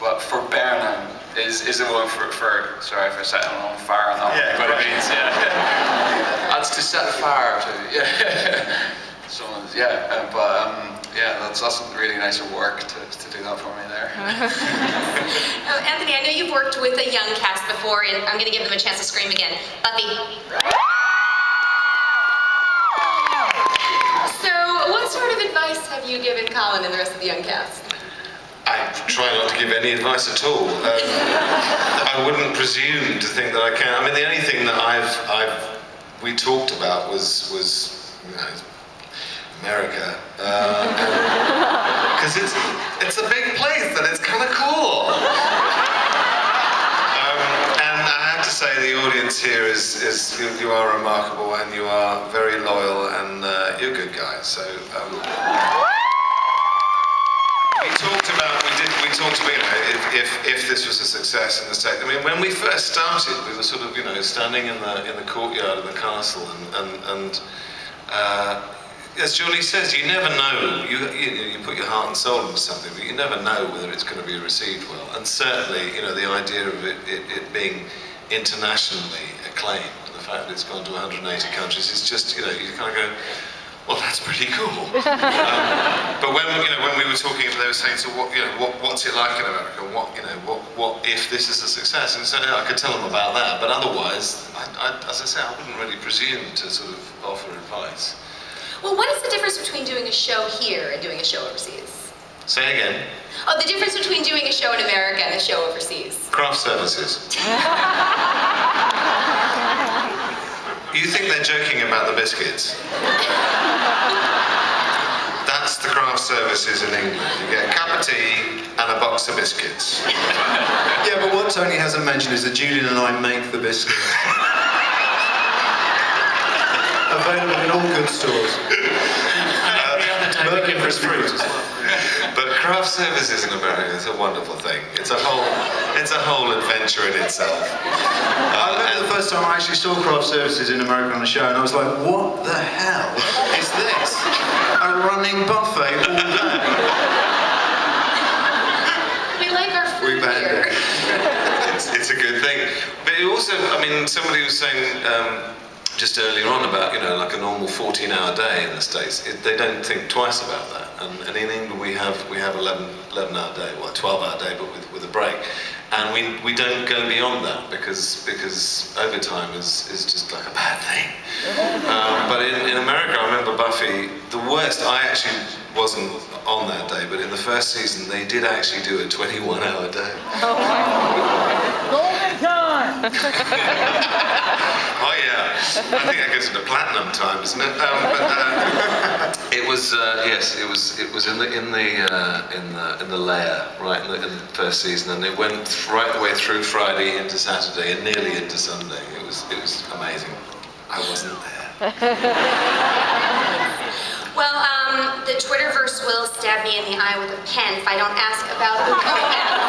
but for burning is the one for sorry for setting on fire and that. Yeah, but it means that's to set fire to someone's yeah, that's really nice of work to do that for me there. Anthony, I know you've worked with a young cast before, and I'm going to give them a chance to scream again. Buffy. So, what sort of advice have you given Colin and the rest of the young cast? I try not to give any advice at all. I wouldn't presume to think that I can. I mean, the only thing that we talked about was you know, America, because it's a big place and it's kind of cool. And I have to say, the audience here is you are remarkable and you are very loyal and you're good guys. So. We talked about, you know, if this was a success in the States. I mean, when we first started, we were sort of, you know, standing in the courtyard of the castle, and as Johnny says, you never know. You put your heart and soul into something, but you never know whether it's going to be received well. And certainly, you know, the idea of it being internationally acclaimed, the fact that it's gone to 180 countries, is just, you know, you kind of go, well, that's pretty cool. But when we were talking, they were saying, so what's it like in America? What if this is a success? And so I could tell them about that. But otherwise, as I say, I wouldn't really presume to sort of offer advice. Well, what is the difference between doing a show here and doing a show overseas? Say again. Oh, the difference between doing a show in America and a show overseas. Craft services. You think they're joking about the biscuits? That's the craft services in England. You get a cup of tea and a box of biscuits. Yeah, but what Tony hasn't mentioned is that Julian and I make the biscuits. Available in all good stores. Every other day we give us fruit as well. But craft services in America is a wonderful thing. It's a whole adventure in itself. I remember the first time I actually saw craft services in America on a show, and I was like, what the hell is this? A running buffet all day. We like our food here. It's a good thing. But it also, I mean, somebody was saying just earlier on about, you know, like a normal 14-hour day in the States. They don't think twice about that. And in England we have 11-hour day, well, 12-hour day, but with a break. And we don't go beyond that because overtime is just like a bad thing. But in America, I remember Buffy, the worst, I actually wasn't on that day, but in the first season they did actually do a 21-hour day. Oh my God. Golden time! Oh yeah, I think that goes into platinum time, isn't it? It was yes, it was in the lair, right in the first season, and it went right the way through Friday into Saturday and nearly into Sunday. It was amazing. I wasn't there. Well, the Twitterverse will stab me in the eye with a pen if I don't ask about the romance.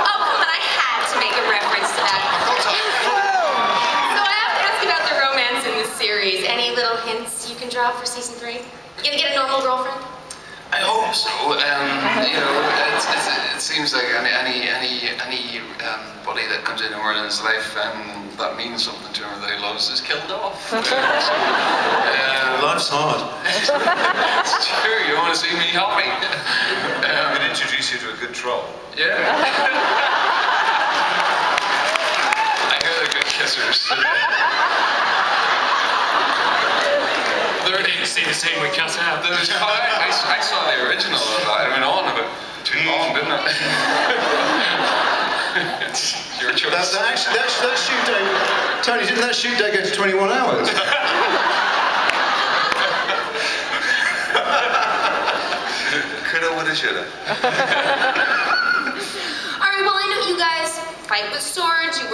Oh, come on, I had to make a reference to that. So I have to ask about the romance in this series. Any little hints you can drop for season 3? You gonna get a normal girlfriend? I hope so. You know, it seems like anybody that comes into Merlin's life that means something to him that he loves is killed off. Life's hard. It's true. You want to see me happy? I'm going to introduce you to a good troll. Yeah. I hear they're good kissers. They're ready to see the scene we cut out. I saw the original of that. I mean, on about too long, didn't it? It's your choice. That shoot day, Tony, didn't that shoot day go to 21 hours? Coulda, woulda, shoulda. All right, well, I know you guys fight with swords, you